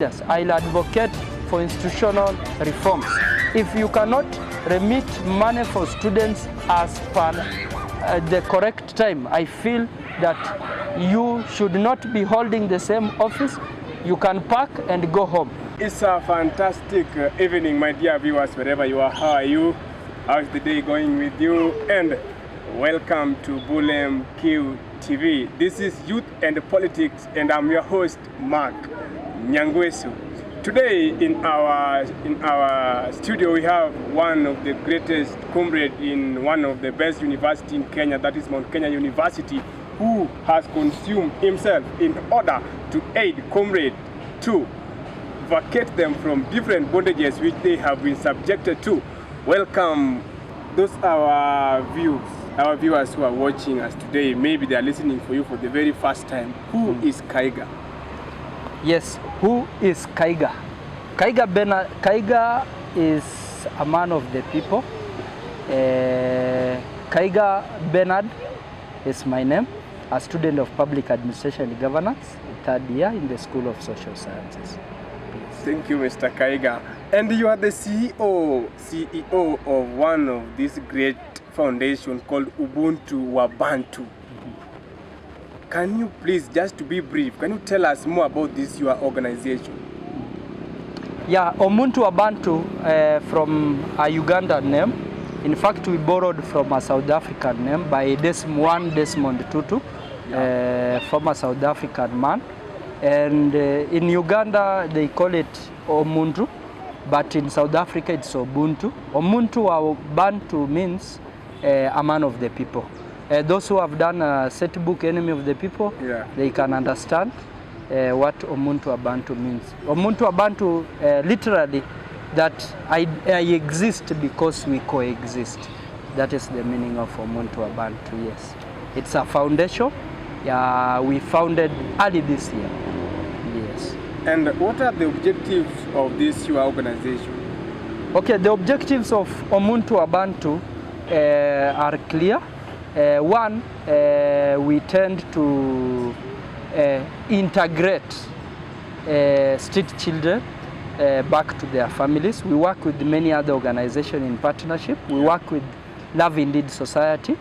Yes, I'll advocate for institutional reforms. If you cannot remit money for students as per the correct time, I feel that you should not be holding the same office. You can pack and go home. It's a fantastic evening, my dear viewers, wherever you are. How are you? How's the day going with you? And welcome to Bulem Q TV. This is Youth and Politics, and I'm your host, Mark Nyangwesu. Today in our studio we have one of the greatest comrade in one of the best university in Kenya, that is Mount Kenya University, who has consumed himself in order to aid comrade to vacate them from different bondages which they have been subjected to. Welcome those our viewers who are watching us today. Maybe they are listening for you for the very first time. Who is Kaiga? Yes, who is Kaiga? Kaiga is a man of the people. Kaiga Bernard is my name, a student of Public Administration and Governance, third year in the School of Social Sciences. Please. Thank you, Mr. Kaiga. And you are the CEO of one of this great foundation called Ubuntu Wabantu. Can you please, just to be brief, can you tell us more about this, your organization? Yeah, Ubuntu Wabantu from a Ugandan name. In fact, we borrowed from a South African name by Desmond Tutu, former South African man. And in Uganda, they call it Omuntu, but in South Africa, it's Ubuntu. Ubuntu Wabantu means a man of the people. Those who have done a set book, Enemy of the People, they can understand what Ubuntu Wabantu means. Ubuntu Wabantu, literally, that I exist because we coexist. That is the meaning of Ubuntu Wabantu, yes. It's a foundation. We founded early this year, yes. And what are the objectives of this your organization? Okay, the objectives of Ubuntu Wabantu are clear. One, we tend to integrate street children back to their families. We work with many other organizations in partnership. We work with Love Indeed Society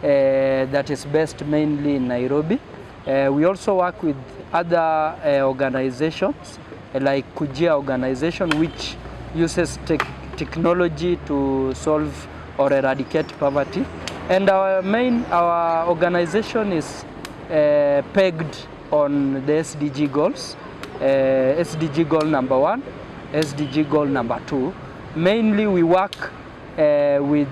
that is based mainly in Nairobi. We also work with other organizations like Kujia organization, which uses technology to solve or eradicate poverty. And our organization is pegged on the SDG goals. SDG goal number 1, SDG goal number 2. Mainly we work with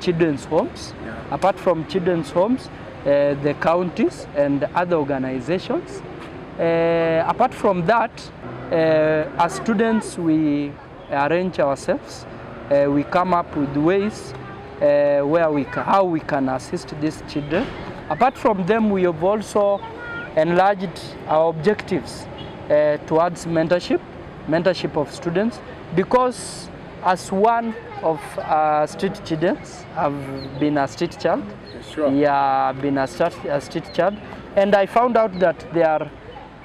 children's homes. Apart from children's homes, the counties and other organizations. Apart from that, as students we arrange ourselves. We come up with ways how we can assist these children. Apart from them, we have also enlarged our objectives towards mentorship of students, because as one of street children, I've been a street child. Sure. Yeah, I've been a street child, and I found out that there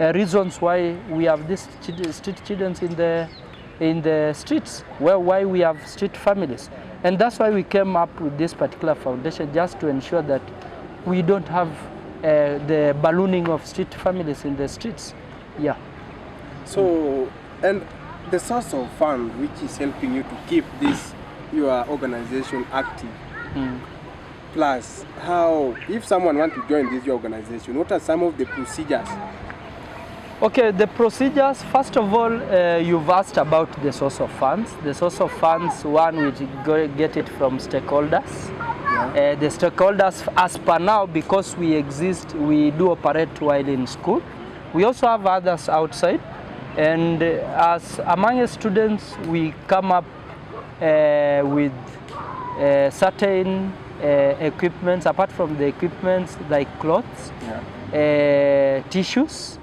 are reasons why we have these street children in the streets, why we have street families. And that's why we came up with this particular foundation, just to ensure that we don't have the ballooning of street families in the streets. Yeah. So, and the source of fund which is helping you to keep your organization active, plus how, if someone wants to join your organization, what are some of the procedures? Okay, the procedures, first of all, you've asked about the source of funds. The source of funds, one, we get it from stakeholders. Yeah. The stakeholders, as per now, because we exist, we do operate while in school. We also have others outside. And as among students, we come up with certain equipments, apart from the equipments like clothes, tissues,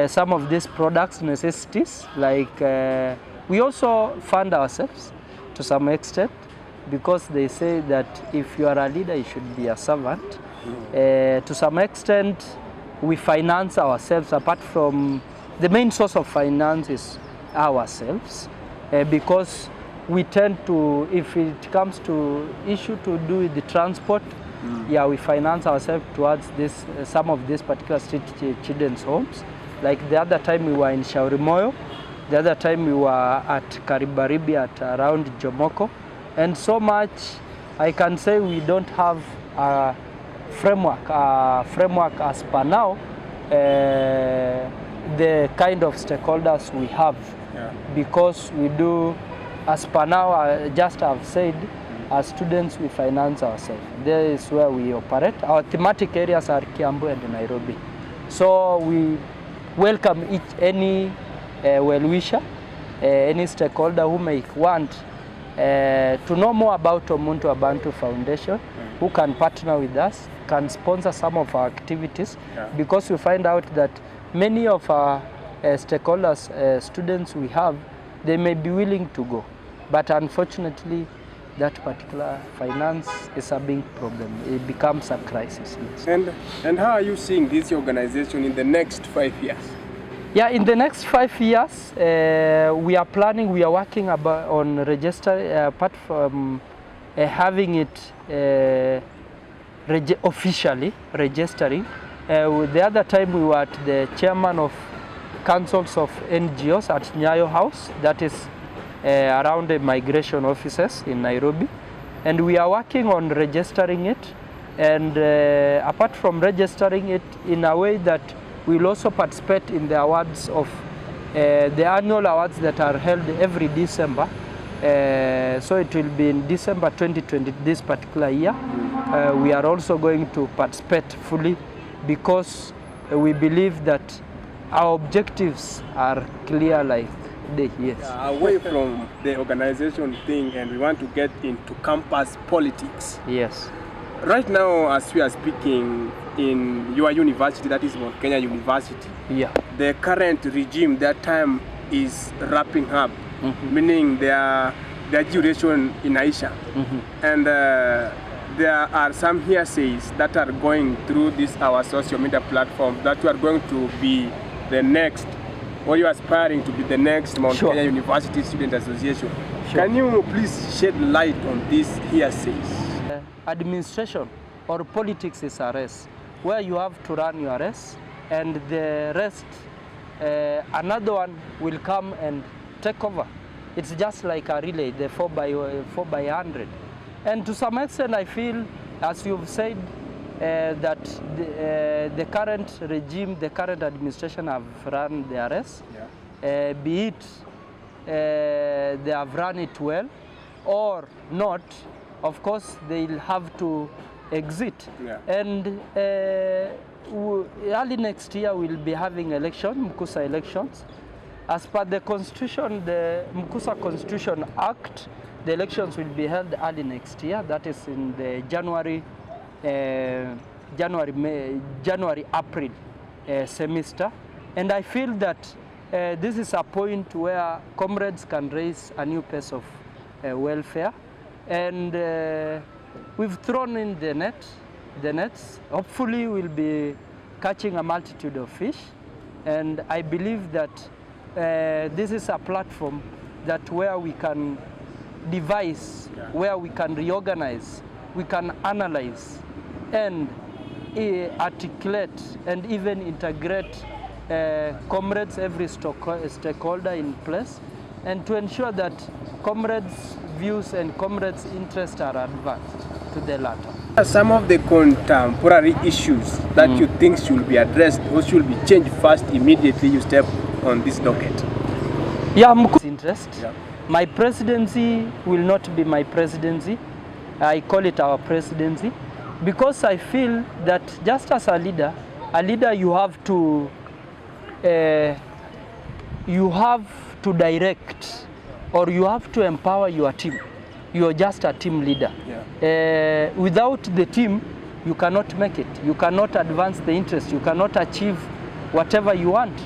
some of these products, necessities, like we also fund ourselves to some extent, because they say that if you are a leader, you should be a servant. To some extent, we finance ourselves apart from the main source of finance is ourselves, because we tend to, if it comes to issue to do with the transport, yeah, we finance ourselves towards this, some of these particular street children's homes. Like the other time we were in Shaurimoyo, the other time we were at Karibaribi at around Jomoko, and so much I can say we don't have a framework as per now, the kind of stakeholders we have, because we do, as per now, just have said, as students we finance ourselves. There is where we operate. Our thematic areas are Kiambu and Nairobi. So we welcome any well-wisher, any stakeholder who may want to know more about Omuntu Abantu Foundation, who can partner with us, can sponsor some of our activities, because we find out that many of our stakeholders, students we have, they may be willing to go, but unfortunately that particular finance is a big problem. It becomes a crisis. Yes. And how are you seeing this organization in the next 5 years? Yeah, in the next 5 years, we are planning, we are working on register, apart from having it officially registering. The other time we were at the chairman of councils of NGOs at Nyayo House, that is around the migration offices in Nairobi, and we are working on registering it, and apart from registering it in a way that we'll also participate in the awards of the annual awards that are held every December. So it will be in December 2020, this particular year. We are also going to participate fully, because we believe that our objectives are clear like day. Yes. Away from the organization thing, and we want to get into campus politics. Yes. Right now, as we are speaking, in your university, that is Mount Kenya University, the current regime, that time is wrapping up, meaning their duration in Aisha. And there are some hearsays that are going through this our social media platform that you are going to be the next, or you are aspiring to be the next Mount Kenya University Student Association. Can you please shed light on these hearsays? Administration or politics is a race where you have to run your race, and the rest, another one will come and take over. It's just like a relay, the 4 by 100. And to some extent, I feel, as you've said, that the current regime, the current administration have run their race, be it they have run it well or not. Of course, they'll have to exit. And early next year, we'll be having Mkusa elections. As per the Constitution, the Mkusa Constitution Act, the elections will be held early next year. That is in the January-April semester. And I feel that this is a point where comrades can raise a new pace of welfare. And we've thrown in the nets. Hopefully we'll be catching a multitude of fish. And I believe that this is a platform that where we can devise, where we can reorganize, we can analyze and articulate and even integrate comrades, every stakeholder in place, and to ensure that comrades' views and comrades' interests are advanced to the latter. Some of the contemporary issues that you think should be addressed or should be changed first immediately you step on this docket? Interest. My presidency will not be my presidency. I call it our presidency, because I feel that just as a leader you have to direct, or you have to empower your team. You are just a team leader. Without the team, you cannot make it. You cannot advance the interest. You cannot achieve whatever you want.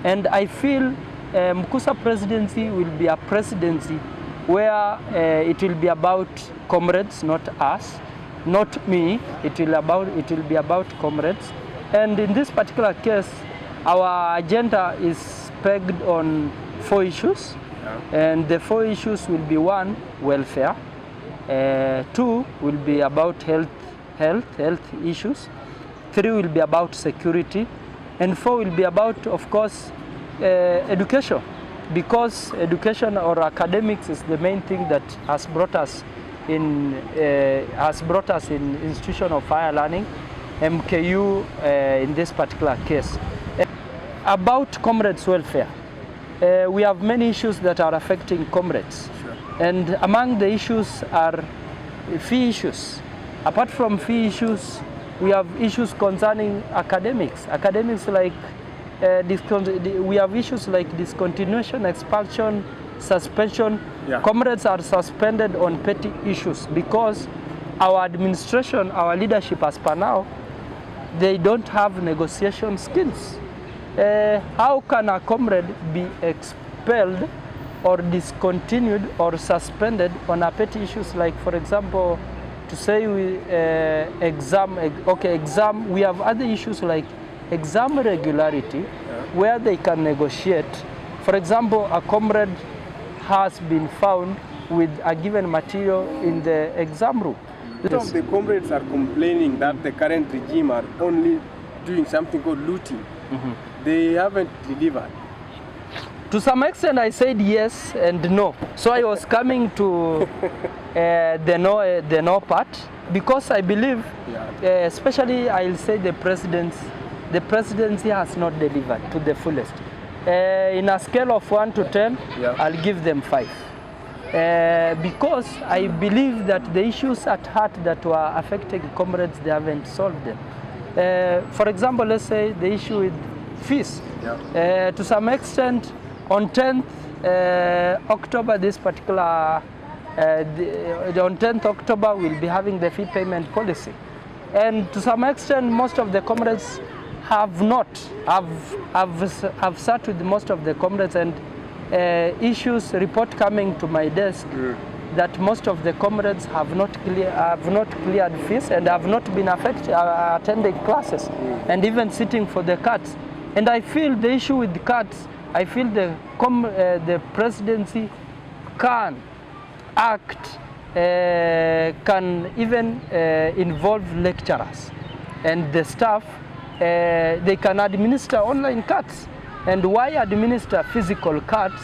And I feel Mkusa presidency will be a presidency where it will be about comrades, not us, not me. It will be about comrades. And in this particular case, our agenda is pegged on 4 issues. And the 4 issues will be: 1, welfare; 2 will be about health issues; 3 will be about security; and 4 will be about, of course, education, because education or academics is the main thing that has brought us in institution of higher learning, MKU, in this particular case. About comrades' welfare, we have many issues that are affecting comrades. Sure. And among the issues are fee issues. Apart from fee issues, we have issues concerning academics. Academics like we have issues like discontinuation, expulsion, suspension. Yeah. Comrades are suspended on petty issues because our administration, our leadership as per now, they don't have negotiation skills. How can a comrade be expelled or discontinued or suspended on a petty issues like, for example, to say exam, we have other issues like exam regularity, where they can negotiate. For example, a comrade has been found with a given material in the exam room. Some of the comrades are complaining that the current regime are only doing something called looting. They haven't delivered. To some extent, I said yes and no. So I was coming to the no part, because I believe, especially I'll say the presidency has not delivered to the fullest. In a scale of 1 to 10, I'll give them 5. Because I believe that the issues at heart that were affecting comrades, they haven't solved them. For example, let's say the issue with fees. To some extent, on 10th October, this particular, on 10th October, we'll be having the fee payment policy. And to some extent, most of the comrades have not. I've sat with most of the comrades, and report coming to my desk that most of the comrades have not cleared fees and have not been attending classes and even sitting for the cuts. And I feel the issue with the cuts, I feel the presidency can act, can even involve lecturers and the staff. They can administer online cuts. And why administer physical cuts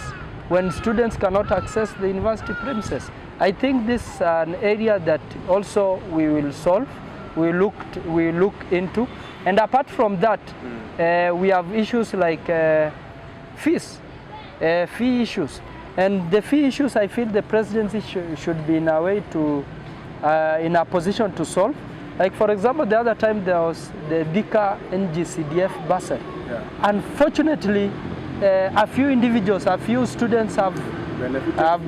when students cannot access the university premises? I think this is an area that also we will solve, we look into. And apart from that, we have issues like fees, fee issues. And the fee issues, I feel the presidency should be in a way in a position to solve. Like, for example, the other time there was the DICA NGCDF bursary. Unfortunately, a few individuals, a few students have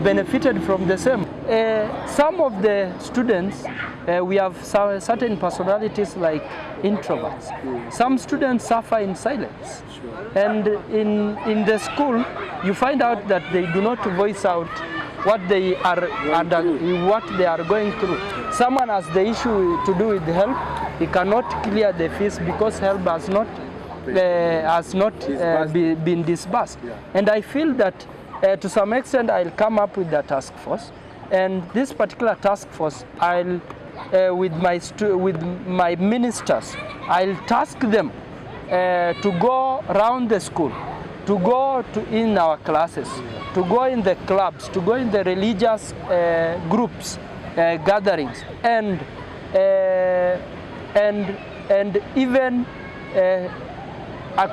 benefited from the same. Some of the students, we have certain personalities like introverts. Some students suffer in silence. And in the school, you find out that they do not voice out what they are what they are going through. Someone has the issue to do with help. He cannot clear the fees because help has not been disbursed. And I feel that to some extent I'll come up with the task force, and this particular task force, I'll with my ministers, I'll task them to go around the school, to go in our classes, to go in the clubs, to go in the religious groups, gatherings, and even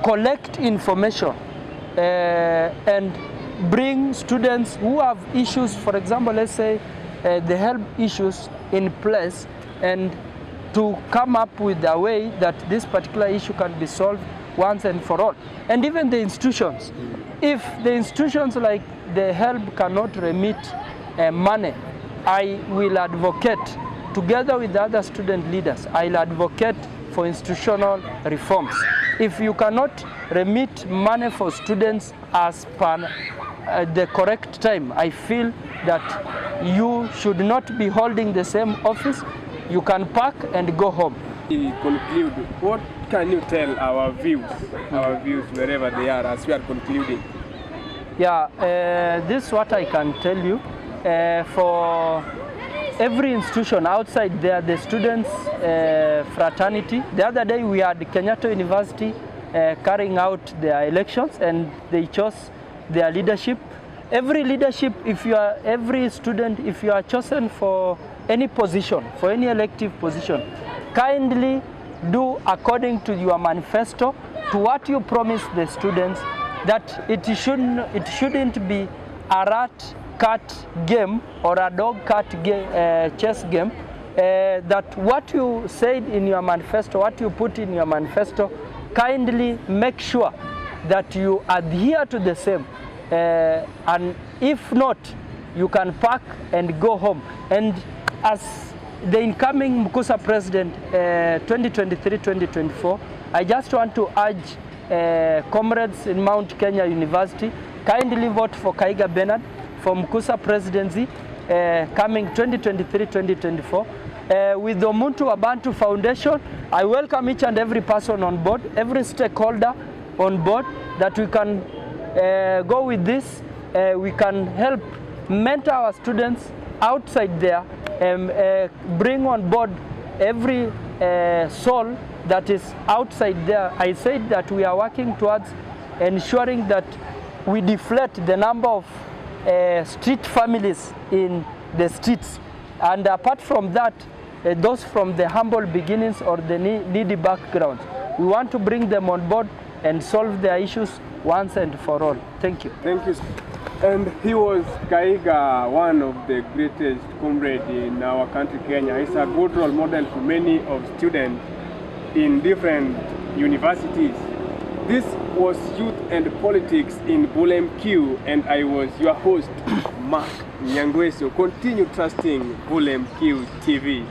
collect information and bring students who have issues, for example, let's say the health issues in place, and to come up with a way that this particular issue can be solved once and for all. And even the institutions, if the institutions like the help cannot remit money, I will advocate, together with the other student leaders, I'll advocate for institutional reforms. If you cannot remit money for students as per the correct time, I feel that you should not be holding the same office. You can pack and go home. To conclude, what what can you tell our views wherever they are as we are concluding? Yeah, this is what I can tell you. For every institution outside there, the students' fraternity. The other day we had Kenyatta University carrying out their elections, and they chose their leadership. Every leadership, every student, if you are chosen for any position, for any elective position, kindly do according to your manifesto, to what you promised the students, that it shouldn't be a rat-cat game or a dog-cat chess game. That what you said in your manifesto, what you put in your manifesto, kindly make sure that you adhere to the same. And if not, you can pack and go home. And as the incoming Mkusa president 2023-2024, I just want to urge comrades in Mount Kenya University, kindly vote for Kaiga Bernard for Mkusa presidency coming 2023-2024. With the Omuntu Abantu Foundation, I welcome each and every person on board, every stakeholder on board, that we can go with this. We can help mentor our students outside there, bring on board every soul that is outside there. I said that we are working towards ensuring that we deflate the number of street families in the streets. And apart from that, those from the humble beginnings or the needy backgrounds, we want to bring them on board and solve their issues once and for all. Thank you. Thank you. And he was Kaiga, one of the greatest comrades in our country, Kenya. He's a good role model for many of students in different universities. This was Youth and Politics in Bulem Q, and I was your host, Mark Nyangweso. Continue trusting Bulem Q TV.